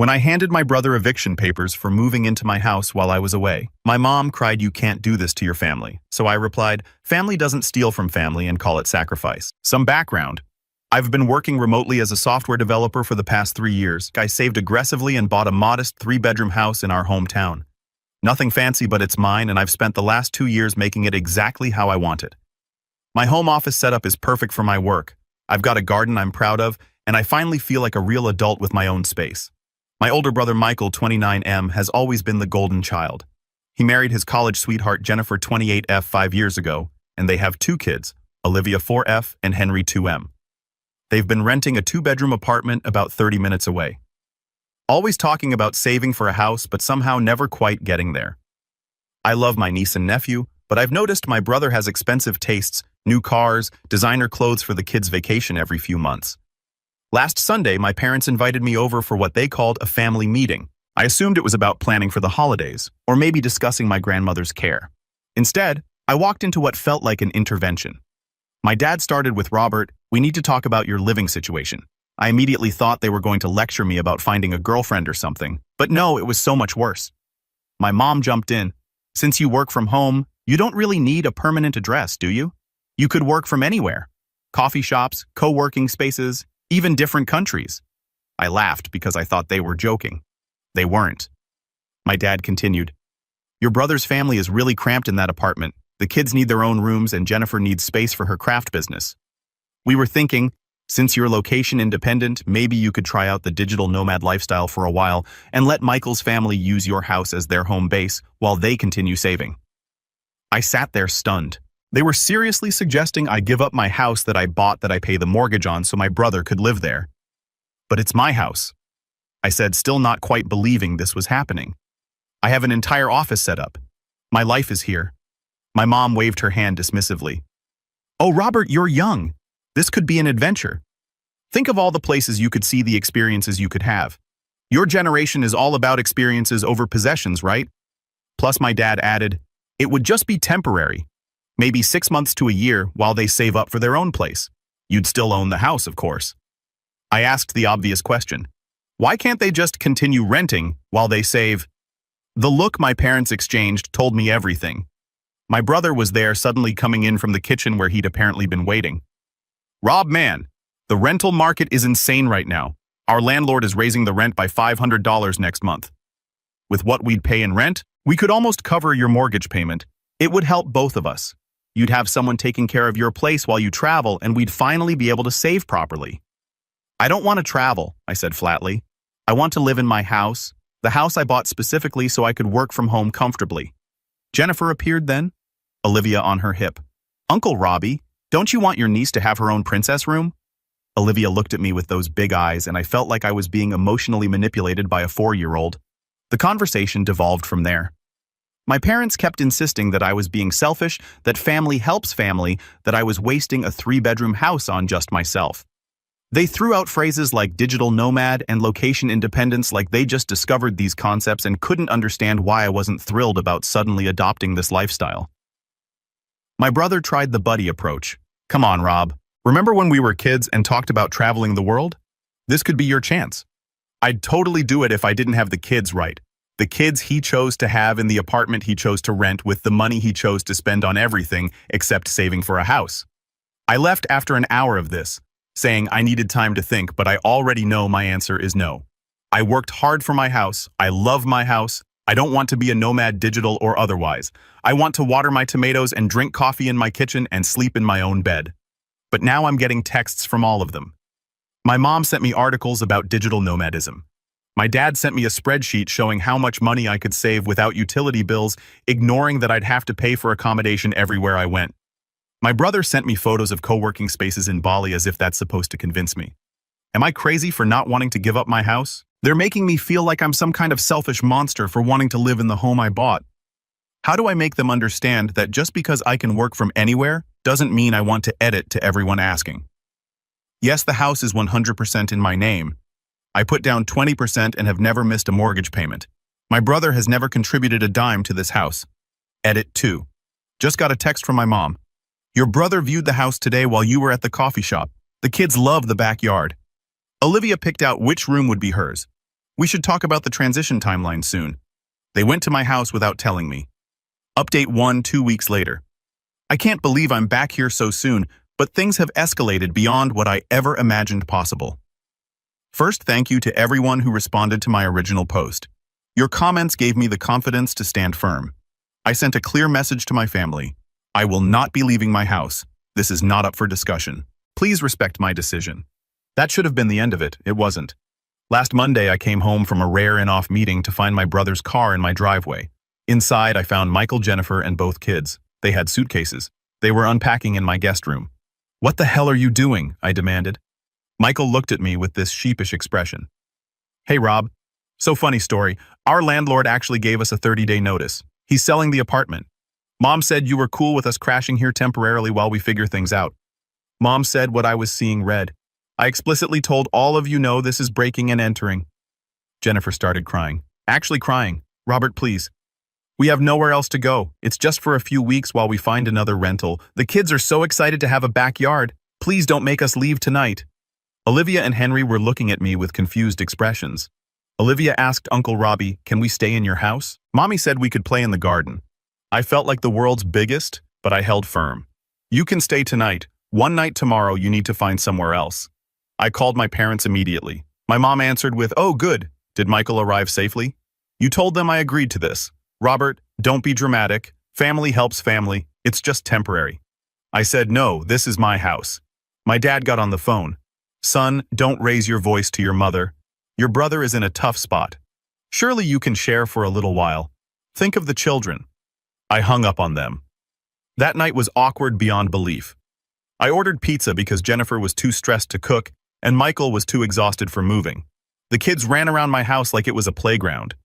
When I handed my brother eviction papers for moving into my house while I was away, my mom cried, "You can't do this to your family." So I replied, "Family doesn't steal from family and call it sacrifice." Some background. I've been working remotely as a software developer for the past 3 years. I saved aggressively and bought a modest 3-bedroom house in our hometown. Nothing fancy, but it's mine, and I've spent the last 2 years making it exactly how I want it. My home office setup is perfect for my work. I've got a garden I'm proud of, and I finally feel like a real adult with my own space. My older brother Michael, 29M, has always been the golden child. He married his college sweetheart Jennifer, 28F, 5 years ago, and they have 2 kids, Olivia, 4F, and Henry, 2M. They've been renting a 2-bedroom apartment about 30 minutes away. Always talking about saving for a house, but somehow never quite getting there. I love my niece and nephew, but I've noticed my brother has expensive tastes, new cars, designer clothes for the kids' vacation every few months. Last Sunday, my parents invited me over for what they called a family meeting. I assumed it was about planning for the holidays, or maybe discussing my grandmother's care. Instead, I walked into what felt like an intervention. My dad started with, "Robert, we need to talk about your living situation." I immediately thought they were going to lecture me about finding a girlfriend or something, but no, it was so much worse. My mom jumped in. "Since you work from home, you don't really need a permanent address, do you? You could work from anywhere. Coffee shops, co-working spaces, even different countries." I laughed because I thought they were joking. They weren't. My dad continued, "Your brother's family is really cramped in that apartment. The kids need their own rooms and Jennifer needs space for her craft business. We were thinking, since you're location independent, maybe you could try out the digital nomad lifestyle for a while and let Michael's family use your house as their home base while they continue saving." I sat there stunned. They were seriously suggesting I give up my house that I bought that I pay the mortgage on so my brother could live there. "But it's my house," I said, still not quite believing this was happening. "I have an entire office set up. My life is here." My mom waved her hand dismissively. "Oh, Robert, you're young. This could be an adventure. Think of all the places you could see, the experiences you could have. Your generation is all about experiences over possessions, right?" Plus, my dad added, "It would just be temporary. Maybe 6 months to a year while they save up for their own place. You'd still own the house, of course." I asked the obvious question. Why can't they just continue renting while they save? The look my parents exchanged told me everything. My brother was there, suddenly coming in from the kitchen where he'd apparently been waiting. "Rob, man, the rental market is insane right now. Our landlord is raising the rent by $500 next month. With what we'd pay in rent, we could almost cover your mortgage payment. It would help both of us. You'd have someone taking care of your place while you travel, and we'd finally be able to save properly." "I don't want to travel," I said flatly. "I want to live in my house, the house I bought specifically so I could work from home comfortably." Jennifer appeared then, Olivia on her hip. "Uncle Robbie, don't you want your niece to have her own princess room?" Olivia looked at me with those big eyes, and I felt like I was being emotionally manipulated by a 4-year-old. The conversation devolved from there. My parents kept insisting that I was being selfish, that family helps family, that I was wasting a 3-bedroom house on just myself. They threw out phrases like digital nomad and location independence like they just discovered these concepts and couldn't understand why I wasn't thrilled about suddenly adopting this lifestyle. My brother tried the buddy approach. "Come on, Rob. Remember when we were kids and talked about traveling the world? This could be your chance." "I'd totally do it if I didn't have the kids, right? The kids he chose to have in the apartment he chose to rent with the money he chose to spend on everything except saving for a house." I left after an hour of this, saying I needed time to think, but I already know my answer is no. I worked hard for my house. I love my house. I don't want to be a nomad, digital or otherwise. I want to water my tomatoes and drink coffee in my kitchen and sleep in my own bed. But now I'm getting texts from all of them. My mom sent me articles about digital nomadism. My dad sent me a spreadsheet showing how much money I could save without utility bills, ignoring that I'd have to pay for accommodation everywhere I went. My brother sent me photos of co-working spaces in Bali as if that's supposed to convince me. Am I crazy for not wanting to give up my house? They're making me feel like I'm some kind of selfish monster for wanting to live in the home I bought. How do I make them understand that just because I can work from anywhere doesn't mean I want to edit to everyone asking? Yes, the house is 100% in my name. I put down 20% and have never missed a mortgage payment. My brother has never contributed a dime to this house. Edit 2. Just got a text from my mom. Your brother viewed the house today while you were at the coffee shop. The kids love the backyard. Olivia picked out which room would be hers. We should talk about the transition timeline soon. They went to my house without telling me. Update 1 2 weeks later. I can't believe I'm back here so soon, but things have escalated beyond what I ever imagined possible. First, thank you to everyone who responded to my original post. Your comments gave me the confidence to stand firm. I sent a clear message to my family. I will not be leaving my house. This is not up for discussion. Please respect my decision. That should have been the end of it. It wasn't. Last Monday, I came home from a rare and-off meeting to find my brother's car in my driveway. Inside, I found Michael, Jennifer, and both kids. They had suitcases. They were unpacking in my guest room. "What the hell are you doing?" I demanded. Michael looked at me with this sheepish expression. "Hey, Rob. So funny story. Our landlord actually gave us a 30-day notice. He's selling the apartment. Mom said you were cool with us crashing here temporarily while we figure things out. Mom said what I was seeing read. I explicitly told all of you know this is breaking and entering." Jennifer started crying. Actually crying. "Robert, please. We have nowhere else to go. It's just for a few weeks while we find another rental. The kids are so excited to have a backyard. Please don't make us leave tonight." Olivia and Henry were looking at me with confused expressions. Olivia asked Uncle Robbie, "Can we stay in your house?" Mommy said we could play in the garden. I felt like the world's biggest, but I held firm. "You can stay tonight. One night tomorrow you need to find somewhere else." I called my parents immediately. My mom answered with, "Oh, good. Did Michael arrive safely?" "You told them I agreed to this. Robert, don't be dramatic. Family helps family. It's just temporary." I said, "No, this is my house." My dad got on the phone. "Son, don't raise your voice to your mother. Your brother is in a tough spot. Surely you can share for a little while. Think of the children." I hung up on them. That night was awkward beyond belief. I ordered pizza because Jennifer was too stressed to cook and Michael was too exhausted for moving. The kids ran around my house like it was a playground.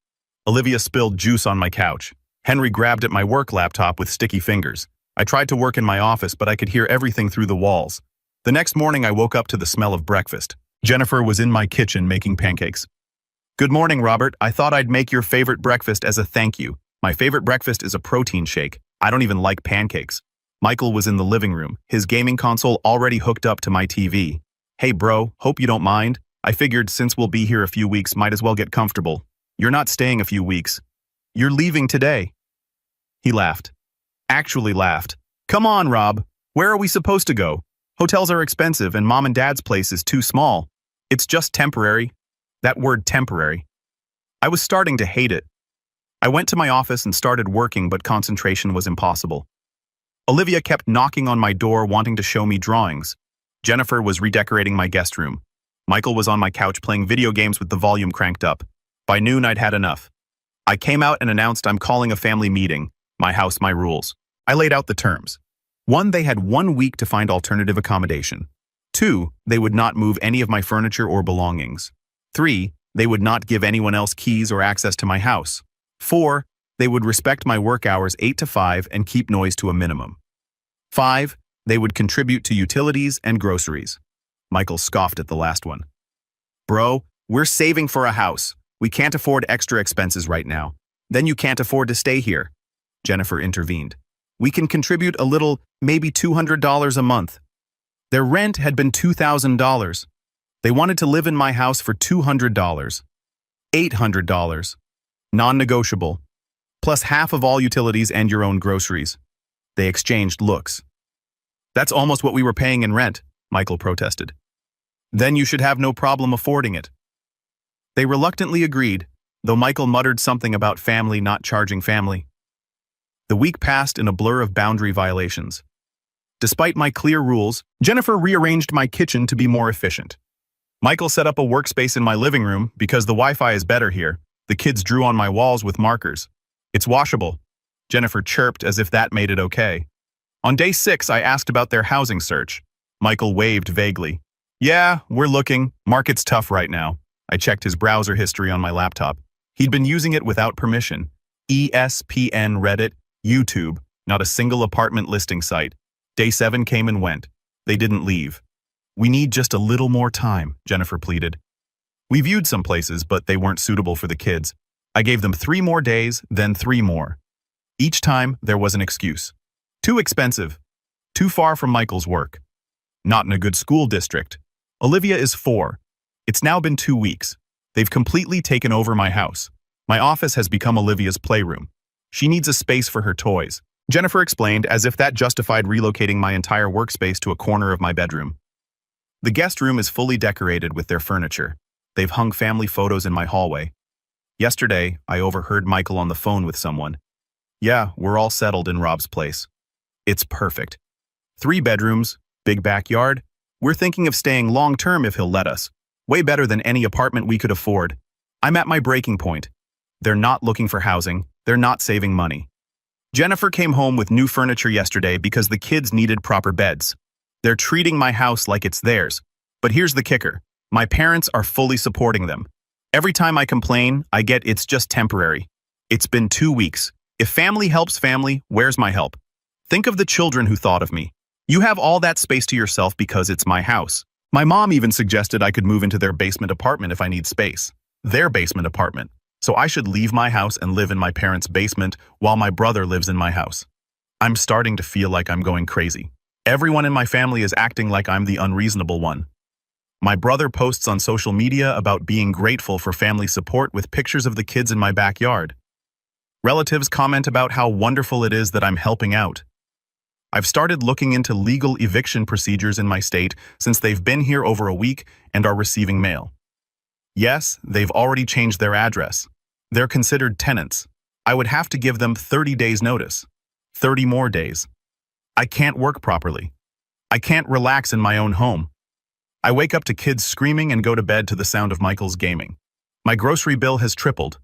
Olivia spilled juice on my couch. Henry grabbed at my work laptop with sticky fingers. I tried to work in my office, but I could hear everything through the walls. The next morning, I woke up to the smell of breakfast. Jennifer was in my kitchen making pancakes. "Good morning, Robert. I thought I'd make your favorite breakfast as a thank you. My favorite breakfast is a protein shake. I don't even like pancakes." Michael was in the living room, his gaming console already hooked up to my TV. "Hey bro, hope you don't mind. I figured since we'll be here a few weeks, might as well get comfortable. You're not staying a few weeks. You're leaving today." He laughed. Actually laughed. "Come on, Rob. Where are we supposed to go? Hotels are expensive and Mom and Dad's place is too small. It's just temporary." That word temporary. I was starting to hate it. I went to my office and started working, but concentration was impossible. Olivia kept knocking on my door wanting to show me drawings. Jennifer was redecorating my guest room. Michael was on my couch playing video games with the volume cranked up. By noon, I'd had enough. I came out and announced I'm calling a family meeting. My house, my rules. I laid out the terms. 1, they had 1 week to find alternative accommodation. 2, they would not move any of my furniture or belongings. 3, they would not give anyone else keys or access to my house. 4, they would respect my work hours 8 to 5 and keep noise to a minimum. 5, they would contribute to utilities and groceries. Michael scoffed at the last one. "Bro, we're saving for a house. We can't afford extra expenses right now. Then you can't afford to stay here." Jennifer intervened. "We can contribute a little, maybe $200 a month." Their rent had been $2,000. They wanted to live in my house for $200. $800. Non-negotiable. Plus half of all utilities and your own groceries. They exchanged looks. "That's almost what we were paying in rent," Michael protested. "Then you should have no problem affording it." They reluctantly agreed, though Michael muttered something about family not charging family. The week passed in a blur of boundary violations. Despite my clear rules, Jennifer rearranged my kitchen to be more efficient. Michael set up a workspace in my living room because the Wi-Fi is better here. The kids drew on my walls with markers. "It's washable." Jennifer chirped as if that made it okay. On day 6, I asked about their housing search. Michael waved vaguely. "Yeah, we're looking. Market's tough right now." I checked his browser history on my laptop. He'd been using it without permission. ESPN, Reddit, YouTube, not a single apartment listing site. Day 7 came and went. They didn't leave. "We need just a little more time," Jennifer pleaded. We viewed some places, but they weren't suitable for the kids. I gave them 3 more days, then 3 more. Each time, there was an excuse. Too expensive. Too far from Michael's work. Not in a good school district. Olivia is 4. It's now been 2 weeks. They've completely taken over my house. My office has become Olivia's playroom. She needs a space for her toys. Jennifer explained, as if that justified relocating my entire workspace to a corner of my bedroom. The guest room is fully decorated with their furniture. They've hung family photos in my hallway. Yesterday, I overheard Michael on the phone with someone. Yeah, we're all settled in Rob's place. It's perfect. 3 bedrooms, big backyard. We're thinking of staying long-term if he'll let us. Way better than any apartment we could afford. I'm at my breaking point. They're not looking for housing. They're not saving money. Jennifer came home with new furniture yesterday because the kids needed proper beds. They're treating my house like it's theirs. But here's the kicker. My parents are fully supporting them. Every time I complain, I get it's just temporary. It's been 2 weeks. If family helps family, where's my help? Think of the children who thought of me. You have all that space to yourself because it's my house. My mom even suggested I could move into their basement apartment if I need space. Their basement apartment. So I should leave my house and live in my parents' basement while my brother lives in my house. I'm starting to feel like I'm going crazy. Everyone in my family is acting like I'm the unreasonable one. My brother posts on social media about being grateful for family support with pictures of the kids in my backyard. Relatives comment about how wonderful it is that I'm helping out. I've started looking into legal eviction procedures in my state since they've been here over a week and are receiving mail. Yes, they've already changed their address. They're considered tenants. I would have to give them 30 days notice. 30 more days. I can't work properly. I can't relax in my own home. I wake up to kids screaming and go to bed to the sound of Michael's gaming. My grocery bill has tripled.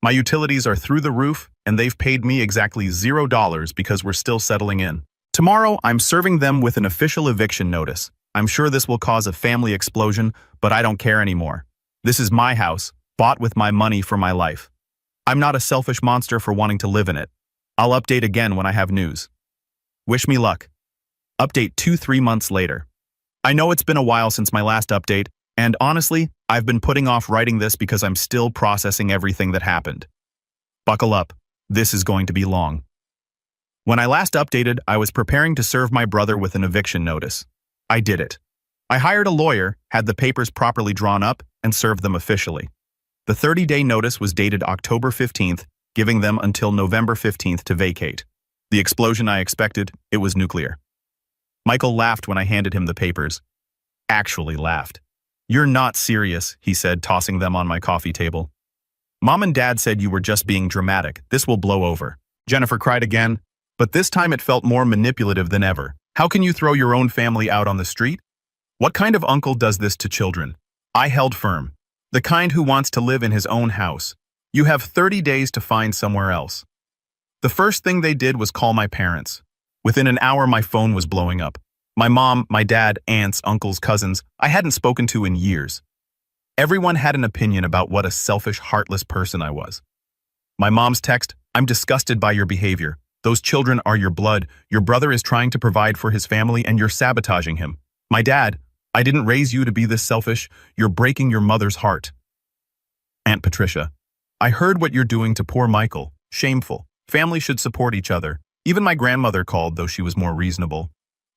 My utilities are through the roof, and they've paid me exactly $0 because we're still settling in. Tomorrow, I'm serving them with an official eviction notice. I'm sure this will cause a family explosion, but I don't care anymore. This is my house, bought with my money for my life. I'm not a selfish monster for wanting to live in it. I'll update again when I have news. Wish me luck. Update 2-3 months later. I know it's been a while since my last update, and honestly, I've been putting off writing this because I'm still processing everything that happened. Buckle up. This is going to be long. When I last updated, I was preparing to serve my brother with an eviction notice. I did it. I hired a lawyer, had the papers properly drawn up, and served them officially. The 30-day notice was dated October 15th, giving them until November 15th to vacate. The explosion I expected, it was nuclear. Michael laughed when I handed him the papers. Actually laughed. "You're not serious," he said, tossing them on my coffee table. "Mom and Dad said you were just being dramatic. This will blow over." Jennifer cried again, but this time it felt more manipulative than ever. How can you throw your own family out on the street? What kind of uncle does this to children? I held firm. The kind who wants to live in his own house. You have 30 days to find somewhere else. The first thing they did was call my parents. Within an hour, my phone was blowing up. My mom, my dad, aunts, uncles, cousins, I hadn't spoken to in years. Everyone had an opinion about what a selfish, heartless person I was. My mom's text, "I'm disgusted by your behavior. Those children are your blood. Your brother is trying to provide for his family and you're sabotaging him." My dad, "I didn't raise you to be this selfish. You're breaking your mother's heart." Aunt Patricia, "I heard what you're doing to poor Michael. Shameful. Family should support each other." Even my grandmother called, though she was more reasonable.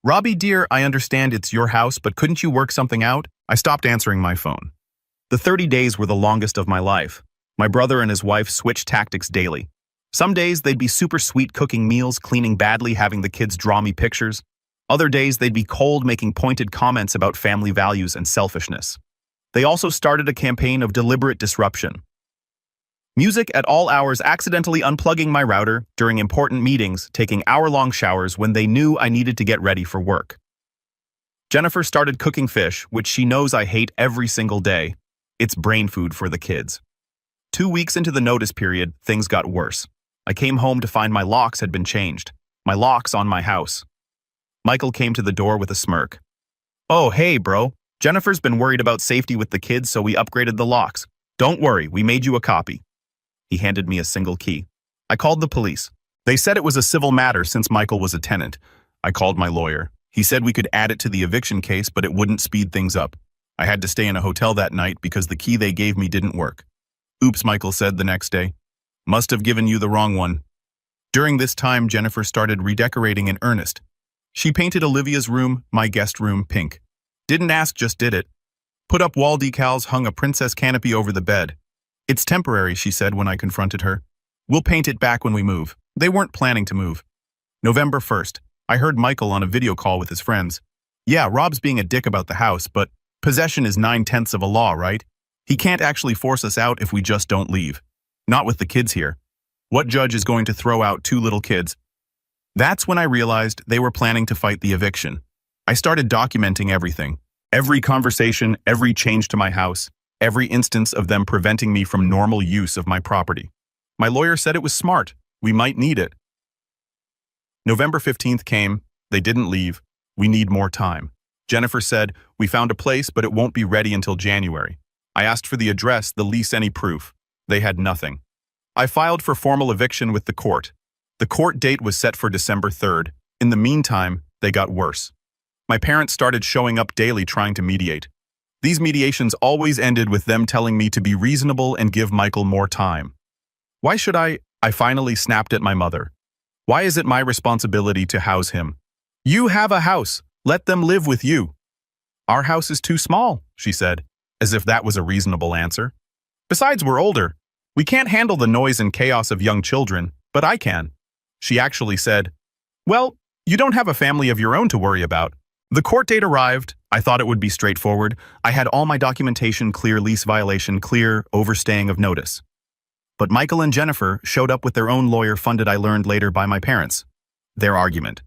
"Robbie, dear, I understand it's your house, but couldn't you work something out?" I stopped answering my phone. The 30 days were the longest of my life. My brother and his wife switched tactics daily. Some days they'd be super sweet cooking meals, cleaning badly, having the kids draw me pictures. Other days they'd be cold, making pointed comments about family values and selfishness. They also started a campaign of deliberate disruption. Music at all hours, accidentally unplugging my router during important meetings, taking hour-long showers when they knew I needed to get ready for work. Jennifer started cooking fish, which she knows I hate every single day. It's brain food for the kids. 2 weeks into the notice period, things got worse. I came home to find my locks had been changed. My locks on my house. Michael came to the door with a smirk. "Oh, hey, bro. Jennifer's been worried about safety with the kids, so we upgraded the locks. Don't worry, we made you a copy." He handed me a single key. I called the police. They said it was a civil matter since Michael was a tenant. I called my lawyer. He said we could add it to the eviction case, but it wouldn't speed things up. I had to stay in a hotel that night because the key they gave me didn't work. "Oops," Michael said the next day. "Must have given you the wrong one." During this time, Jennifer started redecorating in earnest. She painted Olivia's room, my guest room, pink. Didn't ask, just did it. Put up wall decals, hung a princess canopy over the bed. It's temporary, she said when I confronted her. We'll paint it back when we move. They weren't planning to move. November 1st. I heard Michael on a video call with his friends. Yeah, Rob's being a dick about the house, but possession is 9/10 of a law, right? He can't actually force us out if we just don't leave. Not with the kids here. What judge is going to throw out 2 little kids? That's when I realized they were planning to fight the eviction. I started documenting everything. Every conversation, every change to my house, every instance of them preventing me from normal use of my property. My lawyer said it was smart. We might need it. November 15th came. They didn't leave. We need more time. Jennifer said, we found a place, but it won't be ready until January. I asked for the address, the lease, any proof. They had nothing. I filed for formal eviction with the court. The court date was set for December 3rd. In the meantime, they got worse. My parents started showing up daily trying to mediate. These mediations always ended with them telling me to be reasonable and give Michael more time. Why should I finally snapped at my mother. Why is it my responsibility to house him? You have a house. Let them live with you. Our house is too small, she said, as if that was a reasonable answer. Besides, we're older. We can't handle the noise and chaos of young children, but I can. She actually said, well, you don't have a family of your own to worry about. The court date arrived. I thought it would be straightforward. I had all my documentation clear, lease violation clear, overstaying of notice. But Michael and Jennifer showed up with their own lawyer funded, I learned later, by my parents. Their argument.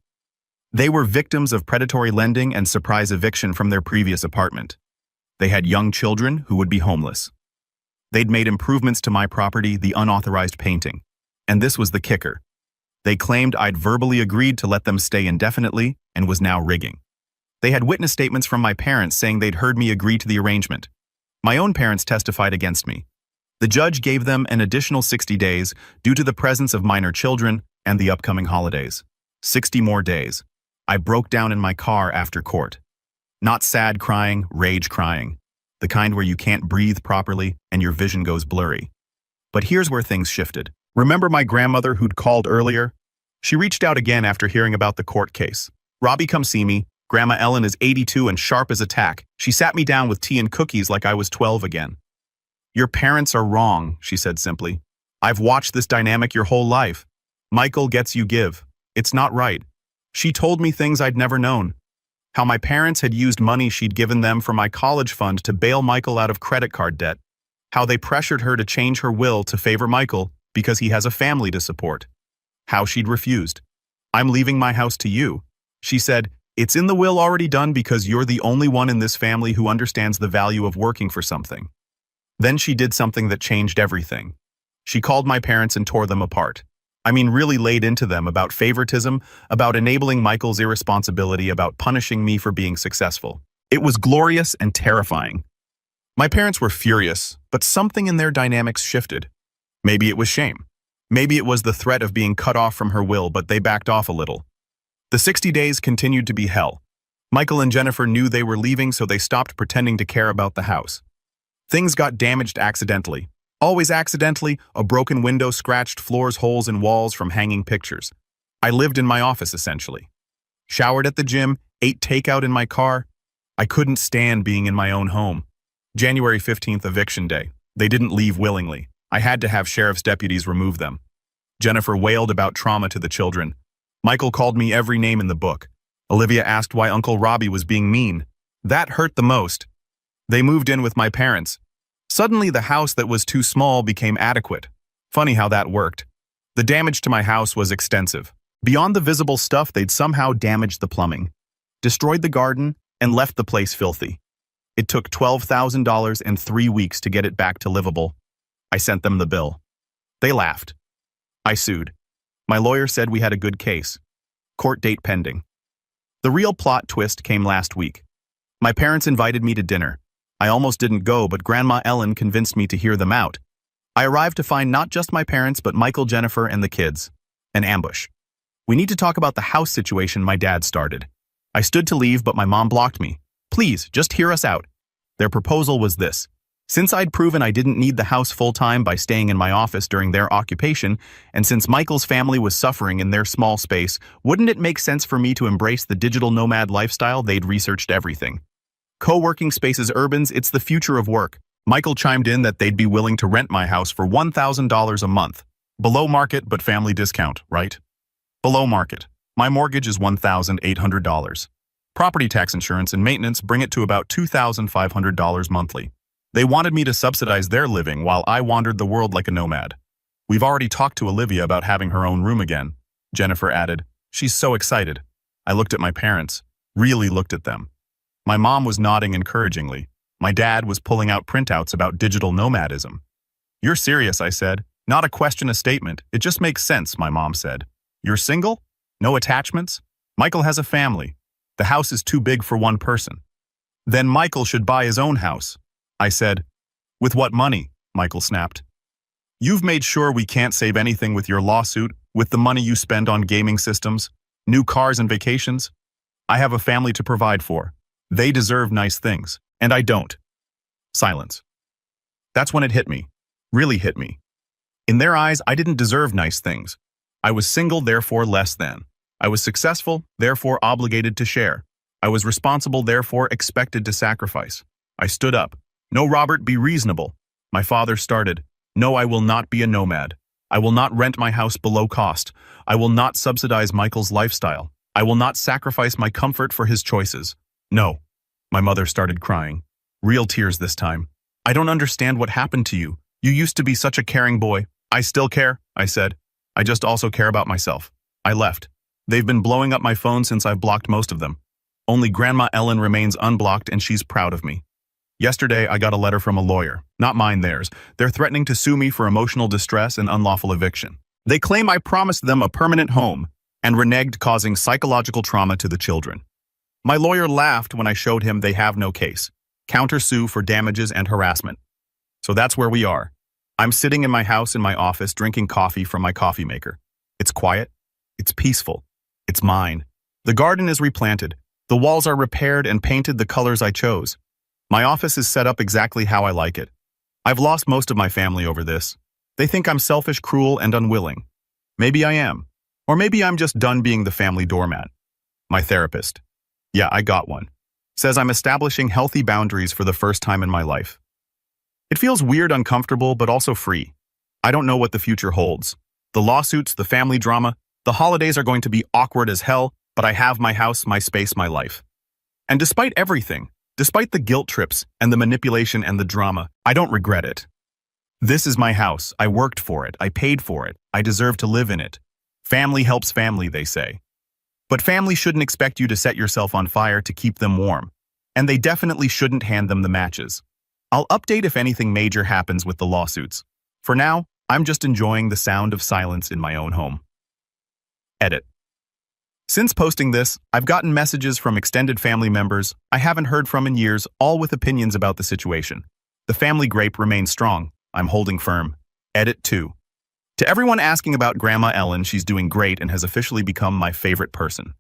They were victims of predatory lending and surprise eviction from their previous apartment. They had young children who would be homeless. They'd made improvements to my property, the unauthorized painting. And this was the kicker. They claimed I'd verbally agreed to let them stay indefinitely and was now rigging. They had witness statements from my parents saying they'd heard me agree to the arrangement. My own parents testified against me. The judge gave them an additional 60 days due to the presence of minor children and the upcoming holidays. 60 more days. I broke down in my car after court. Not sad crying, rage crying. The kind where you can't breathe properly and your vision goes blurry. But here's where things shifted. Remember my grandmother who'd called earlier? She reached out again after hearing about the court case. Robbie, come see me. Grandma Ellen is 82 and sharp as a tack. She sat me down with tea and cookies like I was 12 again. Your parents are wrong, she said simply. I've watched this dynamic your whole life. Michael gets you give. It's not right. She told me things I'd never known. How my parents had used money she'd given them for my college fund to bail Michael out of credit card debt. How they pressured her to change her will to favor Michael because he has a family to support. How she'd refused. I'm leaving my house to you. She said, it's in the will already done because you're the only one in this family who understands the value of working for something. Then she did something that changed everything. She called my parents and tore them apart. I mean, really laid into them about favoritism, about enabling Michael's irresponsibility, about punishing me for being successful. It was glorious and terrifying. My parents were furious, but something in their dynamics shifted. Maybe it was shame. Maybe it was the threat of being cut off from her will, but they backed off a little. The 60 days continued to be hell. Michael and Jennifer knew they were leaving, so they stopped pretending to care about the house. Things got damaged accidentally. Always accidentally, a broken window scratched floors, holes in walls from hanging pictures. I lived in my office, essentially. Showered at the gym, ate takeout in my car. I couldn't stand being in my own home. January 15th, eviction day. They didn't leave willingly. I had to have sheriff's deputies remove them. Jennifer wailed about trauma to the children. Michael called me every name in the book. Olivia asked why Uncle Robbie was being mean. That hurt the most. They moved in with my parents. Suddenly, the house that was too small became adequate. Funny how that worked. The damage to my house was extensive. Beyond the visible stuff, they'd somehow damaged the plumbing, destroyed the garden, and left the place filthy. It took $12,000 and 3 weeks to get it back to livable. I sent them the bill. They laughed. I sued. My lawyer said we had a good case. Court date pending. The real plot twist came last week. My parents invited me to dinner. I almost didn't go, but Grandma Ellen convinced me to hear them out. I arrived to find not just my parents, but Michael, Jennifer, and the kids. An ambush. We need to talk about the house situation my dad started. I stood to leave, but my mom blocked me. Please, just hear us out. Their proposal was this. Since I'd proven I didn't need the house full-time by staying in my office during their occupation, and since Michael's family was suffering in their small space, wouldn't it make sense for me to embrace the digital nomad lifestyle? They'd researched everything. Co-working spaces urbans, it's the future of work. Michael chimed in that they'd be willing to rent my house for $1,000 a month. Below market, but family discount, right? Below market. My mortgage is $1,800. Property tax insurance and maintenance bring it to about $2,500 monthly. They wanted me to subsidize their living while I wandered the world like a nomad. We've already talked to Olivia about having her own room again, Jennifer added. She's so excited. I looked at my parents, really looked at them. My mom was nodding encouragingly. My dad was pulling out printouts about digital nomadism. You're serious, I said. Not a question, a statement. It just makes sense, my mom said. You're single? No attachments? Michael has a family. The house is too big for one person. Then Michael should buy his own house. I said. With what money? Michael snapped. You've made sure we can't save anything with your lawsuit, with the money you spend on gaming systems, new cars and vacations. I have a family to provide for. They deserve nice things, and I don't. Silence. That's when it hit me. Really hit me. In their eyes, I didn't deserve nice things. I was single, therefore less than. I was successful, therefore obligated to share. I was responsible, therefore expected to sacrifice. I stood up. No, Robert, be reasonable. My father started. No, I will not be a nomad. I will not rent my house below cost. I will not subsidize Michael's lifestyle. I will not sacrifice my comfort for his choices. No. My mother started crying. Real tears this time. I don't understand what happened to you. You used to be such a caring boy. I still care, I said. I just also care about myself. I left. They've been blowing up my phone since I've blocked most of them. Only Grandma Ellen remains unblocked and she's proud of me. Yesterday, I got a letter from a lawyer. Not mine, theirs. They're threatening to sue me for emotional distress and unlawful eviction. They claim I promised them a permanent home and reneged, causing psychological trauma to the children. My lawyer laughed when I showed him they have no case. Counter-sue for damages and harassment. So that's where we are. I'm sitting in my house in my office drinking coffee from my coffee maker. It's quiet. It's peaceful. It's mine. The garden is replanted. The walls are repaired and painted the colors I chose. My office is set up exactly how I like it. I've lost most of my family over this. They think I'm selfish, cruel, and unwilling. Maybe I am. Or maybe I'm just done being the family doormat. My therapist. Yeah, I got one. Says I'm establishing healthy boundaries for the first time in my life. It feels weird, uncomfortable, but also free. I don't know what the future holds. The lawsuits, the family drama, the holidays are going to be awkward as hell, but I have my house, my space, my life. And despite everything, despite the guilt trips and the manipulation and the drama, I don't regret it. This is my house. I worked for it. I paid for it. I deserve to live in it. Family helps family, they say. But family shouldn't expect you to set yourself on fire to keep them warm. And they definitely shouldn't hand them the matches. I'll update if anything major happens with the lawsuits. For now, I'm just enjoying the sound of silence in my own home. Edit. Since posting this, I've gotten messages from extended family members I haven't heard from in years, all with opinions about the situation. The family grape remains strong. I'm holding firm. Edit 2. To everyone asking about Grandma Ellen, she's doing great and has officially become my favorite person.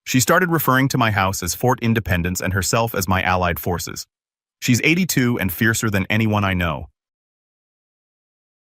She started referring to my house as Fort Independence and herself as my allied forces. She's 82 and fiercer than anyone I know.